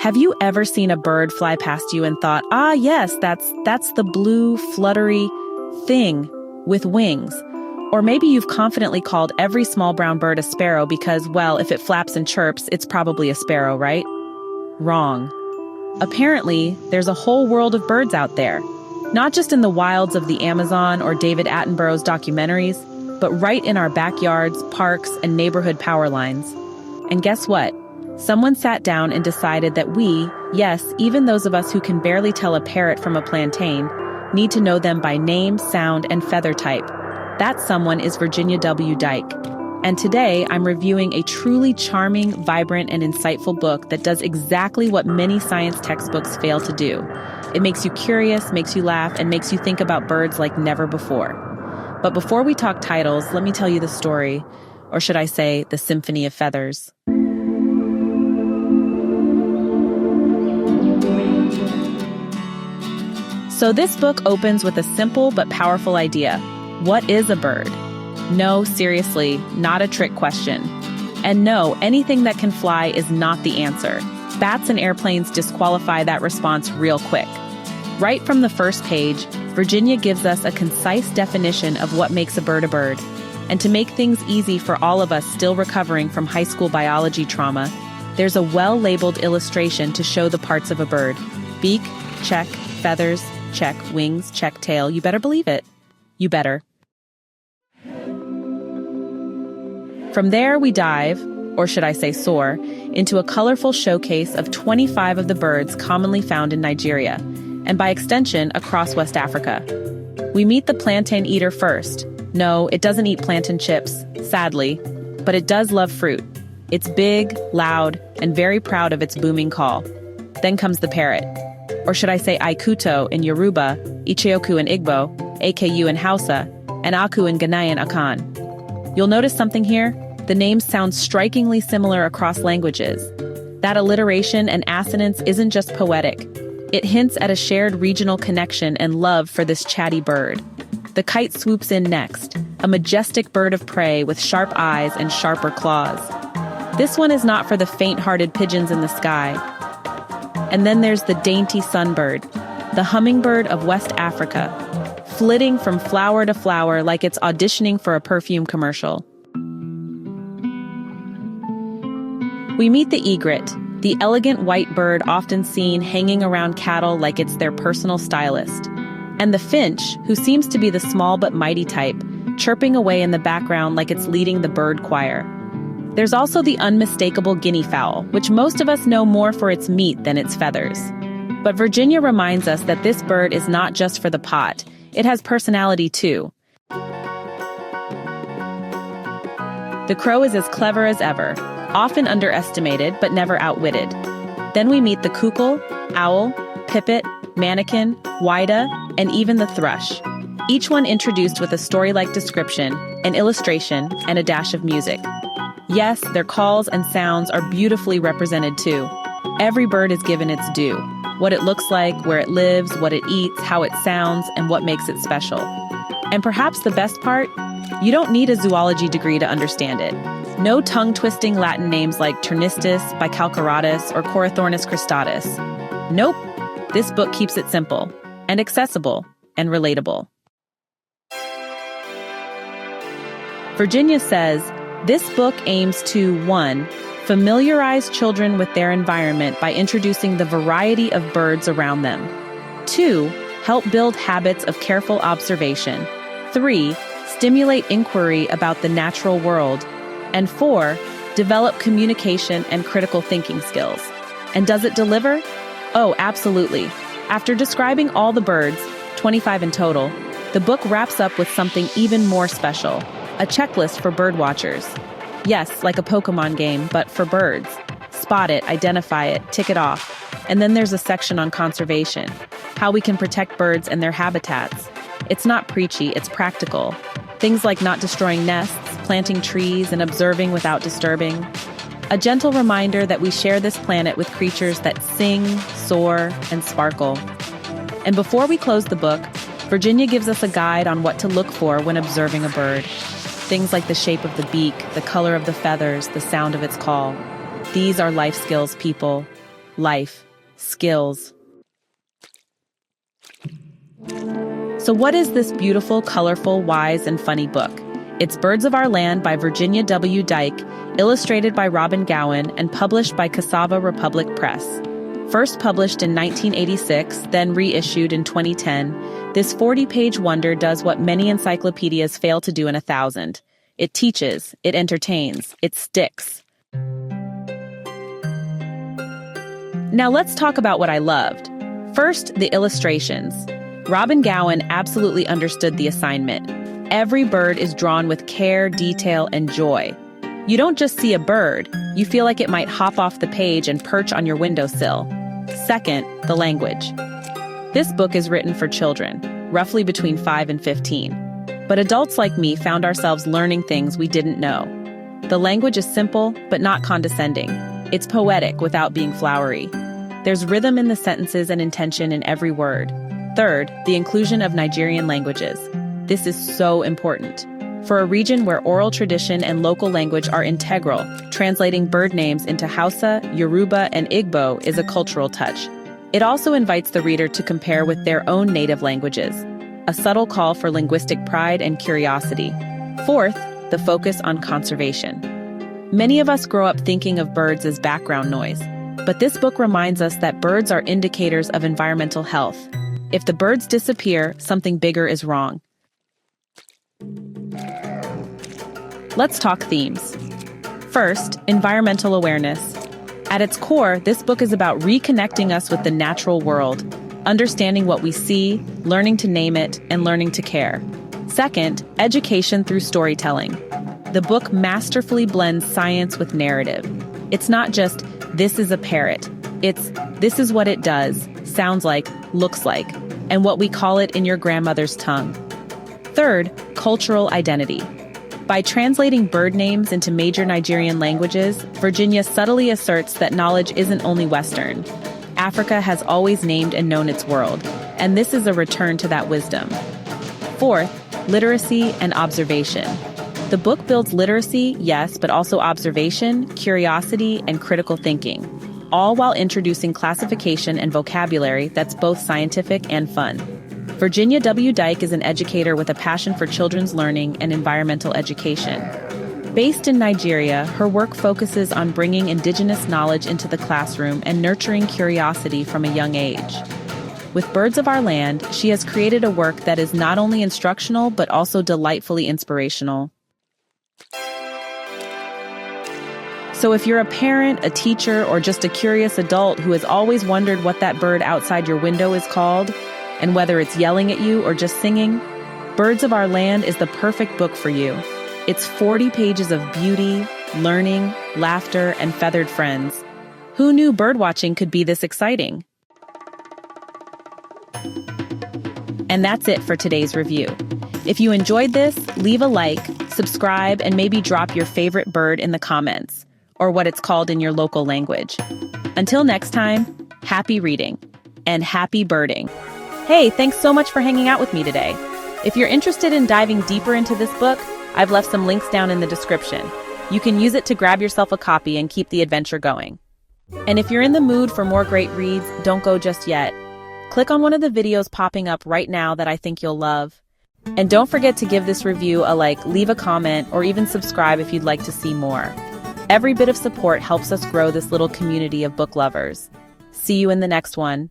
Have you ever seen a bird fly past you and thought, ah, yes, that's the blue, fluttery thing with wings? Or maybe you've confidently called every small brown bird a sparrow because, well, if it flaps and chirps, it's probably a sparrow, right? Wrong. Apparently, there's a whole world of birds out there, not just in the wilds of the Amazon or David Attenborough's documentaries, but right in our backyards, parks, and neighborhood power lines. And guess what? Someone sat down and decided that we, yes, even those of us who can barely tell a parrot from a plantain, need to know them by name, sound, and feather type. That someone is Virginia W. Dike. And today, I'm reviewing a truly charming, vibrant, and insightful book that does exactly what many science textbooks fail to do. It makes you curious, makes you laugh, and makes you think about birds like never before. But before we talk titles, let me tell you the story, or should I say, the Symphony of Feathers. So this book opens with a simple but powerful idea. What is a bird? No, seriously, not a trick question. And no, anything that can fly is not the answer. Bats and airplanes disqualify that response real quick. Right from the first page, Virginia gives us a concise definition of what makes a bird a bird. And to make things easy for all of us still recovering from high school biology trauma, there's a well-labeled illustration to show the parts of a bird. Beak, check. Feathers, check. Wings, check. Tail, you better believe it. You better. From there, we dive, or should I say soar, into a colorful showcase of 25 of the birds commonly found in Nigeria, and by extension, across West Africa. We meet the plantain eater first. No, it doesn't eat plantain chips, sadly, but it does love fruit. It's big, loud, and very proud of its booming call. Then comes the parrot. Or should I say Aikuto in Yoruba, Ichioku in Igbo, Aku in Hausa, and Aku in Ghanaian Akan. You'll notice something here? The names sound strikingly similar across languages. That alliteration and assonance isn't just poetic. It hints at a shared regional connection and love for this chatty bird. The kite swoops in next, a majestic bird of prey with sharp eyes and sharper claws. This one is not for the faint-hearted pigeons in the sky. And then there's the dainty sunbird, the hummingbird of West Africa, flitting from flower to flower like it's auditioning for a perfume commercial. We meet the egret, the elegant white bird often seen hanging around cattle like it's their personal stylist, and the finch, who seems to be the small but mighty type, chirping away in the background like it's leading the bird choir. There's also the unmistakable guinea fowl, which most of us know more for its meat than its feathers. But Virginia reminds us that this bird is not just for the pot. It has personality too. The crow is as clever as ever, often underestimated but never outwitted. Then we meet the cuckoo, owl, pipit, manakin, whydah, and even the thrush. Each one introduced with a story-like description, an illustration, and a dash of music. Yes, their calls and sounds are beautifully represented too. Every bird is given its due. What it looks like, where it lives, what it eats, how it sounds, and what makes it special. And perhaps the best part? You don't need a zoology degree to understand it. No tongue-twisting Latin names like Ternistus, Bicalcaratus, or Corythornis cristatus. Nope. This book keeps it simple, and accessible, and relatable. Virginia says, this book aims to 1. Familiarize children with their environment by introducing the variety of birds around them. 2. Help build habits of careful observation. 3. Stimulate inquiry about the natural world. And 4. Develop communication and critical thinking skills. And does it deliver? Oh, absolutely. After describing all the birds, 25 in total, the book wraps up with something even more special. A checklist for birdwatchers. Yes, like a Pokemon game, but for birds. Spot it, identify it, tick it off. And then there's a section on conservation, how we can protect birds and their habitats. It's not preachy, it's practical. Things like not destroying nests, planting trees, and observing without disturbing. A gentle reminder that we share this planet with creatures that sing, soar, and sparkle. And before we close the book, Virginia gives us a guide on what to look for when observing a bird. Things like the shape of the beak, the color of the feathers, the sound of its call. These are life skills, people. life, skills. So what is this beautiful, colorful, wise, and funny book? It's Birds of Our Land by Virginia W. Dike, illustrated by Robin Gowan, and published by Cassava Republic Press. First published in 1986, then reissued in 2010, this 40-page wonder does what many encyclopedias fail to do in 1,000. It teaches, it entertains, it sticks. Now let's talk about what I loved. First, the illustrations. Robin Gowan absolutely understood the assignment. Every bird is drawn with care, detail, and joy. You don't just see a bird, you feel like it might hop off the page and perch on your windowsill. Second, the language. This book is written for children, roughly between 5 and 15. But adults like me found ourselves learning things we didn't know. The language is simple, but not condescending. It's poetic without being flowery. There's rhythm in the sentences and intention in every word. Third, the inclusion of Nigerian languages. This is so important. For a region where oral tradition and local language are integral, translating bird names into Hausa, Yoruba, and Igbo is a cultural touch. It also invites the reader to compare with their own native languages, a subtle call for linguistic pride and curiosity. Fourth, the focus on conservation. Many of us grow up thinking of birds as background noise, but this book reminds us that birds are indicators of environmental health. If the birds disappear, something bigger is wrong. Let's talk themes. First, environmental awareness. At its core, this book is about reconnecting us with the natural world, understanding what we see, learning to name it, and learning to care. Second, education through storytelling. The book masterfully blends science with narrative. It's not just, this is a parrot. It's, this is what it does, sounds like, looks like, and what we call it in your grandmother's tongue. Third, cultural identity. By translating bird names into major Nigerian languages, Virginia subtly asserts that knowledge isn't only Western. Africa has always named and known its world, and this is a return to that wisdom. Fourth, literacy and observation. The book builds literacy, yes, but also observation, curiosity, and critical thinking, all while introducing classification and vocabulary that's both scientific and fun. Virginia W. Dike is an educator with a passion for children's learning and environmental education. Based in Nigeria, her work focuses on bringing indigenous knowledge into the classroom and nurturing curiosity from a young age. With Birds of Our Land, she has created a work that is not only instructional but also delightfully inspirational. So if you're a parent, a teacher, or just a curious adult who has always wondered what that bird outside your window is called, and whether it's yelling at you or just singing, Birds of Our Land is the perfect book for you. It's 40 pages of beauty, learning, laughter, and feathered friends. Who knew birdwatching could be this exciting? And that's it for today's review. If you enjoyed this, leave a like, subscribe, and maybe drop your favorite bird in the comments, or what it's called in your local language. Until next time, happy reading and happy birding. Hey, thanks so much for hanging out with me today. If you're interested in diving deeper into this book, I've left some links down in the description. You can use it to grab yourself a copy and keep the adventure going. And if you're in the mood for more great reads, don't go just yet. Click on one of the videos popping up right now that I think you'll love. And don't forget to give this review a like, leave a comment, or even subscribe if you'd like to see more. Every bit of support helps us grow this little community of book lovers. See you in the next one.